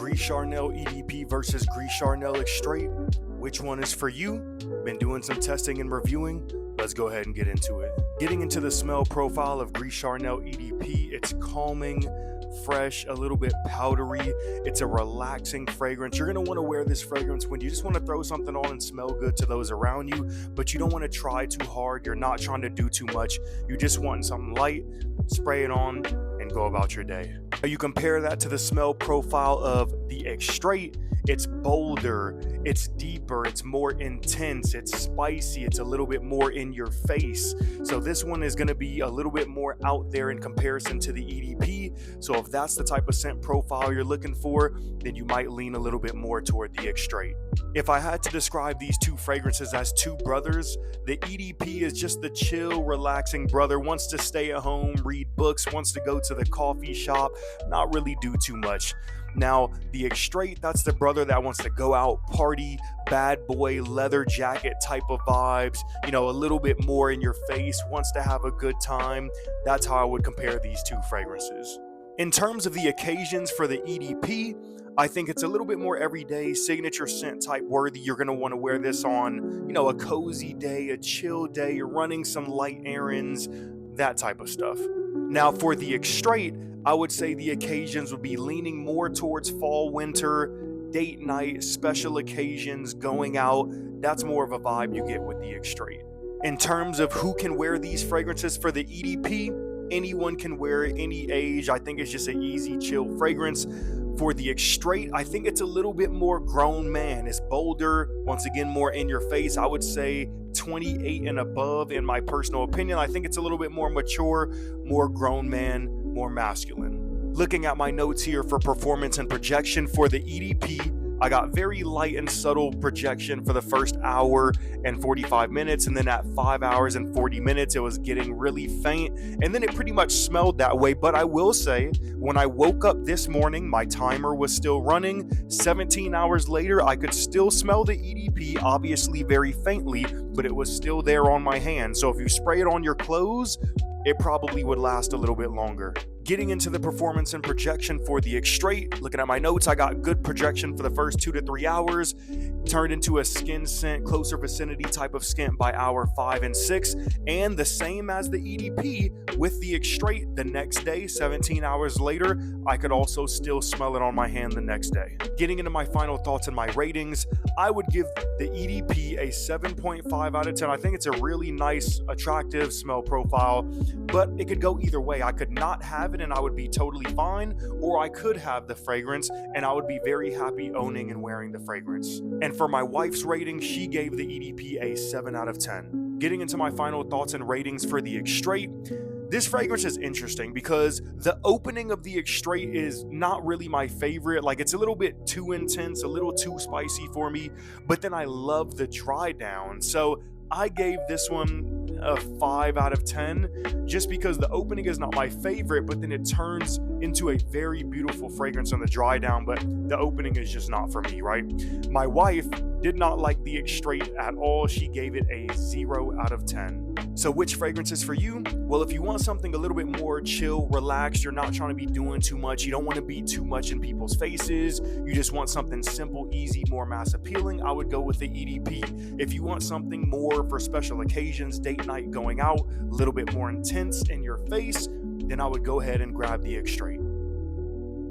Gris Charnel EDP versus Gris Charnel Extrait. Which one is for you? Been doing some testing and reviewing. Let's go ahead and get into it. Getting into the smell profile of Gris Charnel EDP, it's calming, fresh, a little bit powdery. It's a relaxing fragrance. You're going to want to wear this fragrance when you just want to throw something on and smell good to those around you, but you don't want to try too hard. You're not trying to do too much. You just want something light, spray it on, and go about your day. You compare that to the smell profile of the Extrait. It's bolder, it's deeper, it's more intense, it's spicy, it's a little bit more in your face. So this one is going to be a little bit more out there in comparison to the EDP. So if that's the type of scent profile you're looking for, then you might lean a little bit more toward the Extrait. If I had to describe these two fragrances as two brothers, the EDP is just the chill, relaxing brother, wants to stay at home, read books, wants to go to the coffee shop, not really do too much. Now, the Extrait, that's the brother that wants to go out, party, bad boy, leather jacket type of vibes, a little bit more in your face, wants to have a good time. That's how I would compare these two fragrances. In terms of the occasions for the EDP, I think it's a little bit more everyday, signature scent type worthy. You're going to want to wear this on, a cozy day, a chill day, you're running some light errands, that type of stuff. Now, for the Extrait, I would say the occasions would be leaning more towards fall, winter, date night, special occasions, going out. That's more of a vibe you get with the Extrait. In terms of who can wear these fragrances for the EDP, anyone can wear it, any age. I think it's just an easy, chill fragrance. For the Extrait, I think it's a little bit more grown man. It's bolder, once again, more in your face. I would say 28 and above, in my personal opinion. I think it's a little bit more mature, more grown man, more masculine. Looking at my notes here for performance and projection for the EDP, I got very light and subtle projection for the first hour and 45 minutes, and then at 5 hours and 40 minutes, it was getting really faint, and then it pretty much smelled that way. But I will say, when I woke up this morning, my timer was still running. 17 hours later, I could still smell the EDP, obviously very faintly, but it was still there on my hand. So if you spray it on your clothes, it probably would last a little bit longer. Getting into the performance and projection for the Extrait, looking at my notes, I got good projection for the first 2 to 3 hours, turned into a skin scent, closer vicinity type of scent by hour 5 and 6, and the same as the EDP with the Extrait. The next day, 17 hours later, I could also still smell it on my hand the next day. Getting into my final thoughts and my ratings, I would give the EDP a 7.5 out of 10. I think it's a really nice, attractive smell profile, but it could go either way. I could not have it and I would be totally fine, or I could have the fragrance and I would be very happy owning and wearing the fragrance. And for my wife's rating, she gave the EDP a 7 out of 10. Getting into my final thoughts and ratings for the Extrait, this fragrance is interesting because the opening of the Extrait is not really my favorite. Like, it's a little bit too intense, a little too spicy for me, but then I love the dry down. So I gave this one a 5 out of 10 just because the opening is not my favorite, but then it turns into a very beautiful fragrance on the dry down, but the opening is just not for me, right? My wife did not like the Extrait at all. She gave it a 0 out of 10. So which fragrance is for you? Well, if you want something a little bit more chill, relaxed, you're not trying to be doing too much, you don't want to be too much in people's faces, you just want something simple, easy, more mass appealing, I would go with the EDP. If you want something more for special occasions, date night, going out, a little bit more intense in your face, then I would go ahead and grab the Extrait.